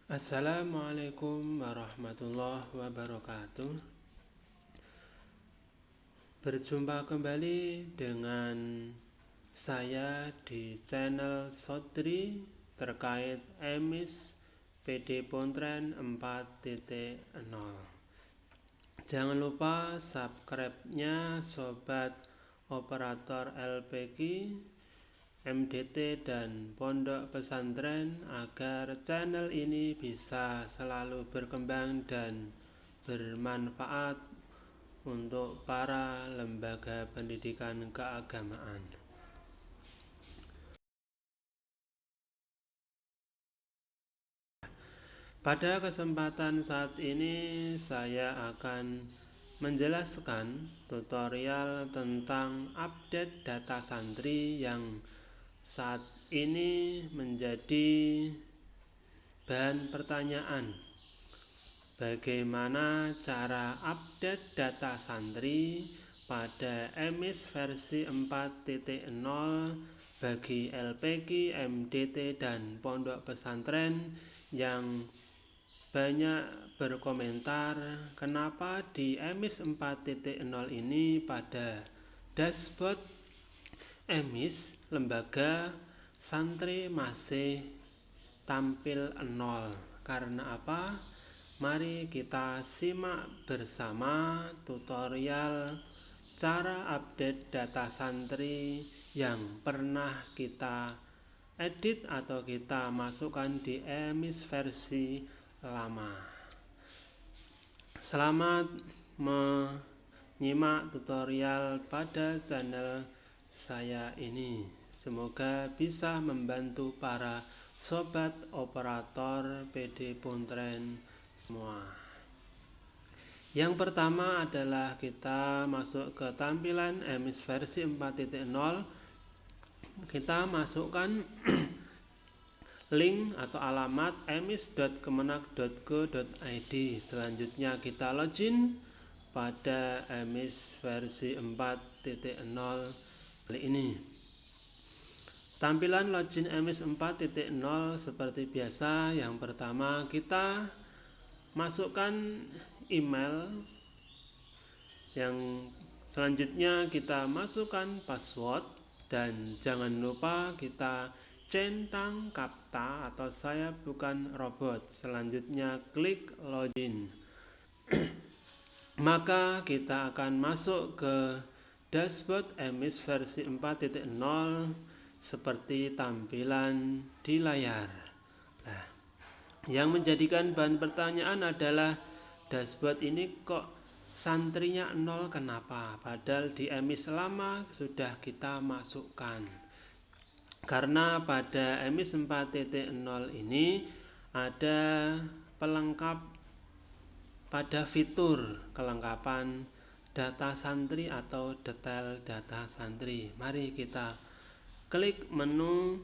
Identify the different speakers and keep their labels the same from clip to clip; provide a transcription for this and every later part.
Speaker 1: Assalamualaikum warahmatullahi wabarakatuh. Berjumpa kembali dengan saya di channel Sodri terkait emis PD Pontren 4.0. Jangan lupa subscribe-nya Sobat Operator LPG, MDT dan Pondok Pesantren agar channel ini bisa selalu berkembang dan bermanfaat untuk para lembaga pendidikan keagamaan. Pada kesempatan saat ini saya akan menjelaskan tutorial tentang update data santri yang saat ini menjadi bahan pertanyaan. Bagaimana cara update data santri pada emis versi 4.0 bagi LPG, MDT, dan pondok pesantren yang banyak berkomentar kenapa di emis 4.0 ini pada dashboard emis lembaga santri masih tampil 0. Karena apa? Mari kita simak bersama tutorial cara update data santri yang pernah kita edit atau kita masukkan di emis versi lama. Selamat menyimak tutorial pada channel saya ini. Semoga bisa membantu para sobat operator PD Pontren semua. Yang pertama adalah kita masuk ke tampilan emis versi 4.0. Kita masukkan link atau alamat emis.kemenak.go.id. Selanjutnya kita login pada emis versi 4.0 kali ini. Tampilan login emis 4.0 seperti biasa. Yang pertama kita masukkan email. Yang selanjutnya kita masukkan password. Dan jangan lupa kita centang kapta atau saya bukan robot. Selanjutnya klik login. Maka kita akan masuk ke dashboard emis versi 4.0 seperti tampilan di layar. Nah, yang menjadikan bahan pertanyaan adalah dashboard ini kok santrinya 0 kenapa? Padahal di emis lama sudah kita masukkan. Karena pada emis 4.0 ini ada pelengkap pada fitur kelengkapan data santri atau detail data santri. Mari kita klik menu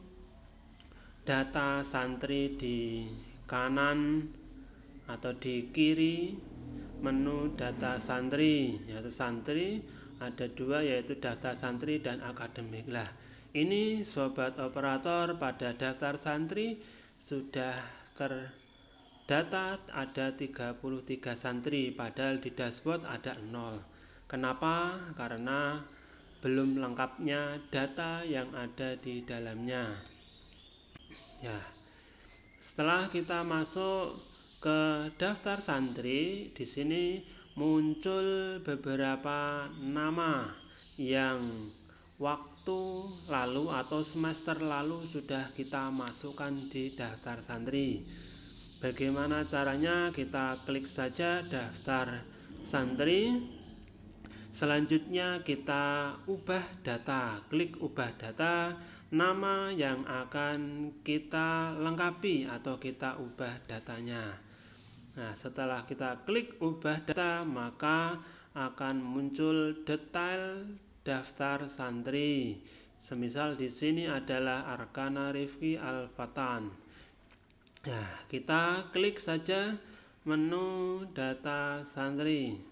Speaker 1: data santri di kanan atau di kiri menu data santri, yaitu santri ada dua, yaitu data santri dan akademik. Lah, ini sobat operator pada daftar santri sudah terdata ada 33 santri, padahal di dashboard ada 0. Kenapa? Karena belum lengkapnya data yang ada di dalamnya. Ya. Setelah kita masuk ke daftar santri, di sini muncul beberapa nama yang waktu lalu atau semester lalu sudah kita masukkan di daftar santri. Bagaimana caranya? Kita klik saja daftar santri. Selanjutnya kita ubah data. Klik ubah data. Nama yang akan kita lengkapi atau kita ubah datanya. Nah, setelah kita klik ubah data, maka akan muncul detail daftar santri. Semisal di sini adalah Arkana Rifki Al-Fatan. Nah, kita klik saja menu data santri.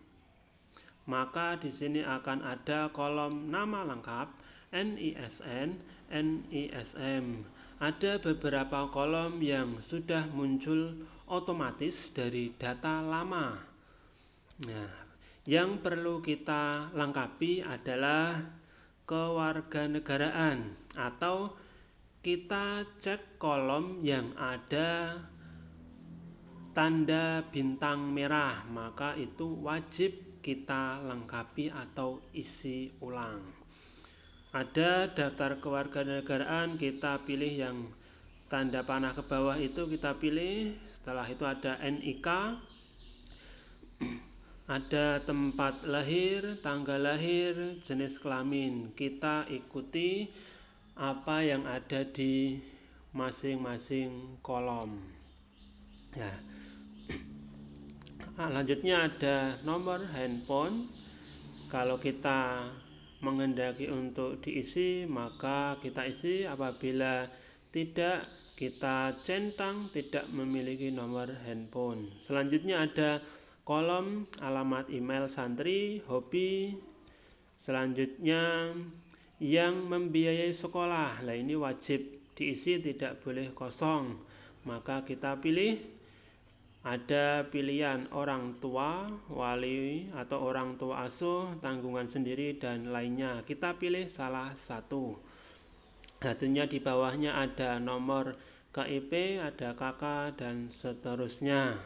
Speaker 1: Maka di sini akan ada kolom nama lengkap, NISN, NISM. ada beberapa kolom yang sudah muncul otomatis dari data lama. Nah, yang perlu kita lengkapi adalah kewarganegaraan, atau kita cek kolom yang ada tanda bintang merah, maka itu wajib kita lengkapi atau isi ulang. Ada daftar kewarganegaraan, kita pilih yang tanda panah ke bawah itu kita pilih. Setelah itu ada NIK, ada tempat lahir, tanggal lahir, jenis kelamin. Kita ikuti apa yang ada di masing-masing kolom. Ya. Lanjutnya ada nomor handphone. Kalau kita menghendaki untuk diisi, maka kita isi. Apabila tidak, kita centang tidak memiliki nomor handphone. Selanjutnya ada kolom alamat email santri, hobi. Selanjutnya yang membiayai sekolah. Nah, ini wajib diisi, tidak boleh kosong. Maka kita pilih, ada pilihan orang tua, wali atau orang tua asuh, tanggungan sendiri, dan lainnya. Kita pilih salah satu. Tentunya di bawahnya ada nomor KIP, ada KK, dan seterusnya.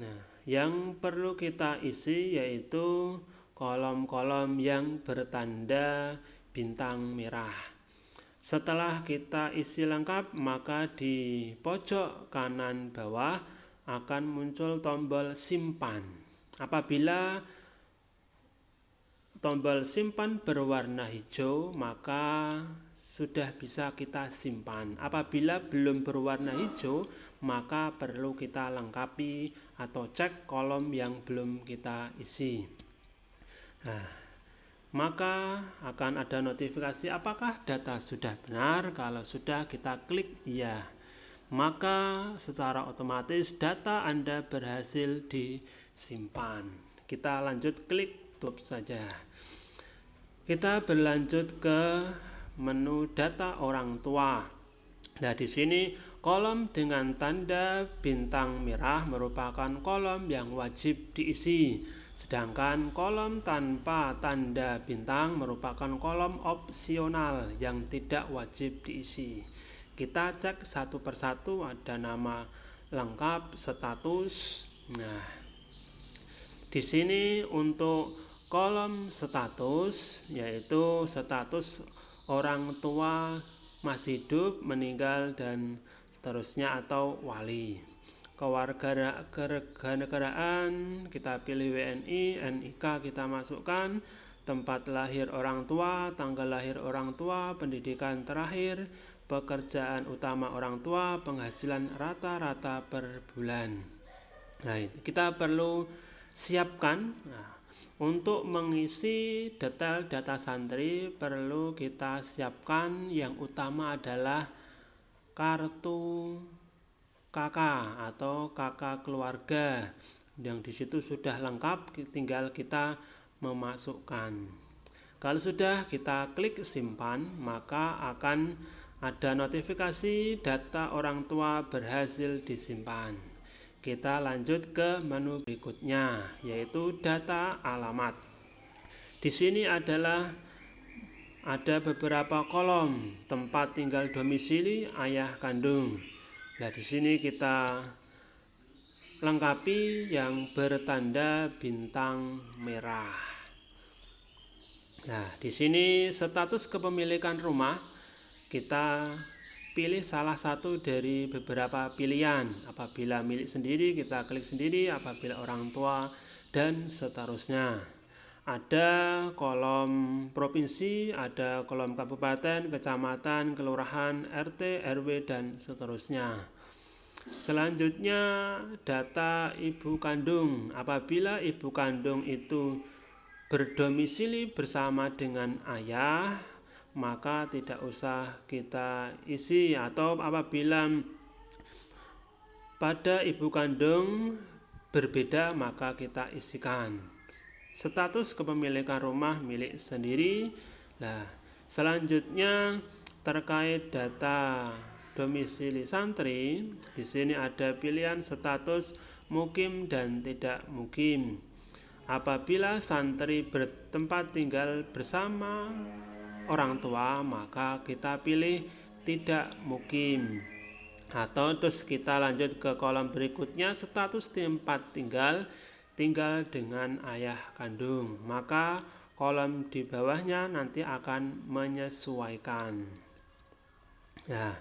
Speaker 1: Nah, yang perlu kita isi yaitu kolom-kolom yang bertanda bintang merah. Setelah kita isi lengkap, maka di pojok kanan bawah akan muncul tombol simpan. Apabila tombol simpan berwarna hijau, maka sudah bisa kita simpan. Apabila belum berwarna hijau, maka perlu kita lengkapi atau cek kolom yang belum kita isi. Nah, maka akan ada notifikasi apakah data sudah benar. Kalau sudah, kita klik iya. Maka secara otomatis data Anda berhasil disimpan. Kita lanjut, klik tutup saja. Kita berlanjut ke menu data orang tua. Nah, di sini kolom dengan tanda bintang merah merupakan kolom yang wajib diisi. Sedangkan kolom tanpa tanda bintang merupakan kolom opsional yang tidak wajib diisi. Kita cek satu persatu, ada nama lengkap, status. Nah, di sini untuk kolom status, yaitu status orang tua masih hidup, meninggal, dan seterusnya, atau wali. Kewarganegaraan kita pilih WNI, NIK kita masukkan, tempat lahir orang tua, tanggal lahir orang tua, pendidikan terakhir, pekerjaan utama orang tua, penghasilan rata-rata per bulan. Nah, kita perlu siapkan. Nah, untuk mengisi detail data santri perlu kita siapkan yang utama adalah kartu KK atau KK keluarga, yang disitu sudah lengkap, tinggal kita memasukkan. Kalau sudah, kita klik simpan, maka akan ada notifikasi data orang tua berhasil disimpan. Kita lanjut ke menu berikutnya, yaitu data alamat. Di sini ada beberapa kolom: tempat tinggal domisili, ayah kandung. Nah, di sini kita lengkapi yang bertanda bintang merah. Nah, di sini status kepemilikan rumah, kita pilih salah satu dari beberapa pilihan. Apabila milik sendiri, kita klik sendiri. Apabila orang tua, dan seterusnya. Ada kolom provinsi, ada kolom kabupaten, kecamatan, kelurahan, RT, RW, dan seterusnya. Selanjutnya data ibu kandung. Apabila ibu kandung itu berdomisili bersama dengan ayah, maka tidak usah kita isi. Atau apabila pada ibu kandung berbeda, maka kita isikan. Status kepemilikan rumah milik sendiri. Nah, selanjutnya terkait data domisili santri. Di sini ada pilihan status mukim dan tidak mukim. Apabila santri bertempat tinggal bersama orang tua, maka kita pilih tidak mukim. Atau terus kita lanjut ke kolom berikutnya, status tempat tinggal dengan ayah kandung, maka kolom di bawahnya nanti akan menyesuaikan. Nah,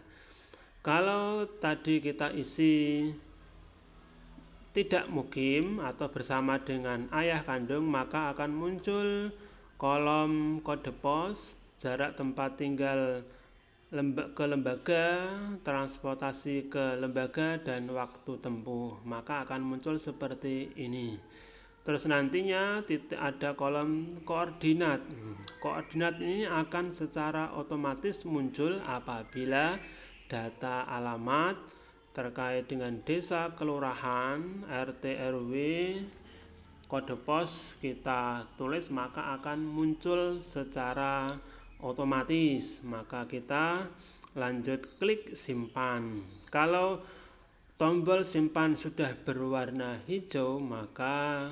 Speaker 1: kalau tadi kita isi tidak mukim atau bersama dengan ayah kandung, maka akan muncul kolom kode pos, jarak tempat tinggal ke lembaga, transportasi ke lembaga, dan waktu tempuh. Maka akan muncul seperti ini. Terus nantinya ada kolom koordinat. Koordinat ini akan secara otomatis muncul apabila data alamat terkait dengan desa, kelurahan, RT, RW, kode pos kita tulis, maka akan muncul secara otomatis. Maka kita lanjut klik simpan. Kalau tombol simpan sudah berwarna hijau, maka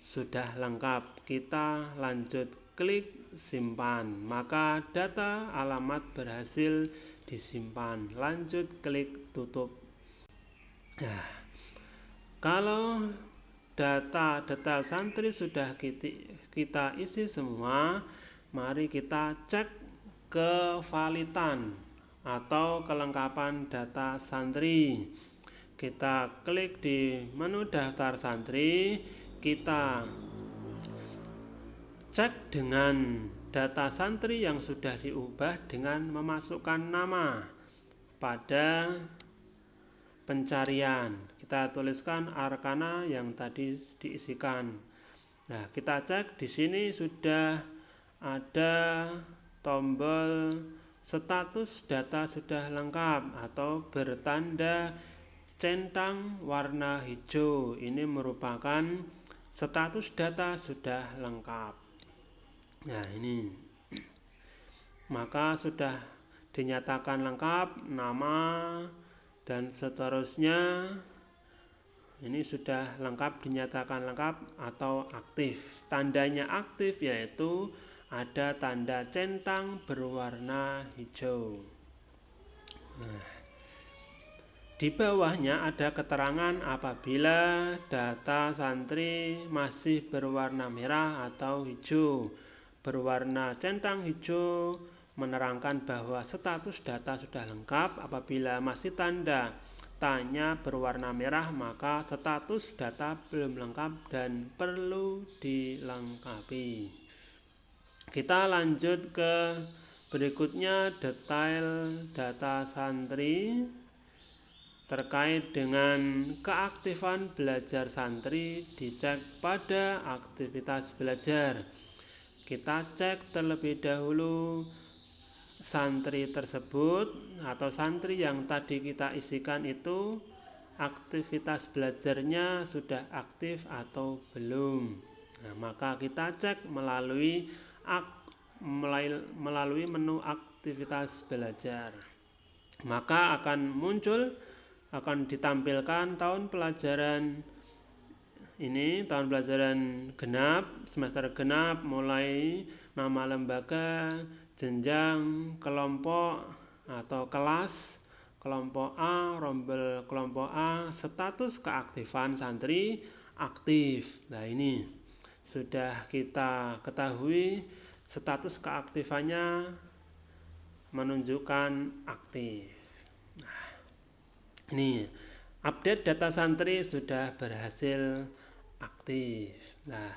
Speaker 1: sudah lengkap. Kita lanjut klik simpan, maka data alamat berhasil disimpan. Lanjut klik tutup. Nah, kalau data detail santri sudah kita isi semua, mari kita cek kevalidan atau kelengkapan data santri. Kita klik di menu daftar santri, kita cek dengan data santri yang sudah diubah dengan memasukkan nama pada pencarian. Kita tuliskan arkana yang tadi diisikan. Nah, kita cek di sini sudah ada tombol status data sudah lengkap atau bertanda centang warna hijau. Ini merupakan status data sudah lengkap. Nah, ini maka sudah dinyatakan lengkap nama dan seterusnya. Ini sudah lengkap, dinyatakan lengkap atau aktif. Tandanya aktif yaitu ada tanda centang berwarna hijau. Nah, di bawahnya ada keterangan apabila data santri masih berwarna merah atau hijau. Berwarna centang hijau menerangkan bahwa status data sudah lengkap. Apabila masih tanya berwarna merah, maka status data belum lengkap dan perlu dilengkapi. Kita lanjut ke berikutnya, detail data santri terkait dengan keaktifan belajar santri. Dicek pada aktivitas belajar. Kita cek terlebih dahulu santri tersebut atau santri yang tadi kita isikan itu aktivitas belajarnya sudah aktif atau belum. Nah, maka kita cek melalui menu aktivitas belajar. Maka akan ditampilkan tahun pelajaran ini, tahun pelajaran genap, semester genap, mulai nama lembaga, jenjang, kelompok atau kelas, kelompok A, rombel kelompok A, status keaktifan santri aktif. Nah, ini sudah kita ketahui, status keaktifannya menunjukkan aktif. Nah, ini update data santri sudah berhasil aktif. Nah,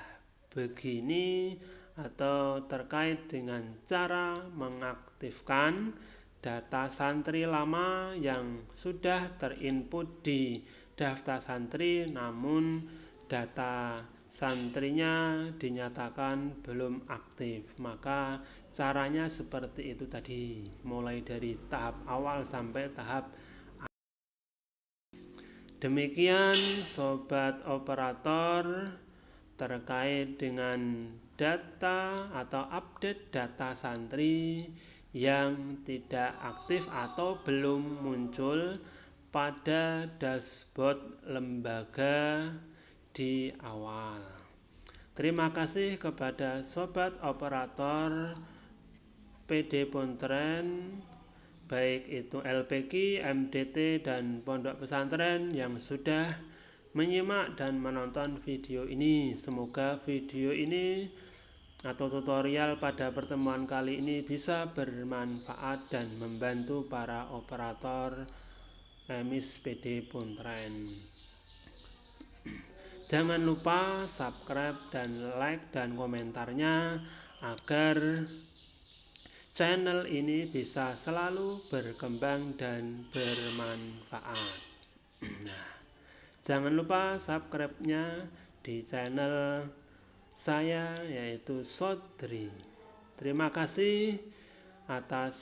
Speaker 1: begini atau terkait dengan cara mengaktifkan data santri lama yang sudah terinput di daftar santri namun data santrinya dinyatakan belum aktif. Maka caranya seperti itu tadi, mulai dari tahap awal sampai tahap akhir. Demikian sobat operator terkait dengan data atau update data santri yang tidak aktif atau belum muncul pada dashboard lembaga di awal. Terima kasih kepada sobat operator PD Pontren, baik itu LPQ, MDT, dan pondok pesantren yang sudah menyimak dan menonton video ini. Semoga video ini atau tutorial pada pertemuan kali ini bisa bermanfaat dan membantu para operator emis PD Pontren. Jangan lupa subscribe dan like dan komentarnya agar channel ini bisa selalu berkembang dan bermanfaat. Nah, jangan lupa subscribe-nya di channel saya yaitu Sodri. Terima kasih atas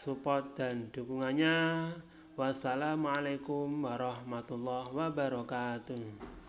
Speaker 1: support dan dukungannya. Wassalamualaikum warahmatullahi wabarakatuh.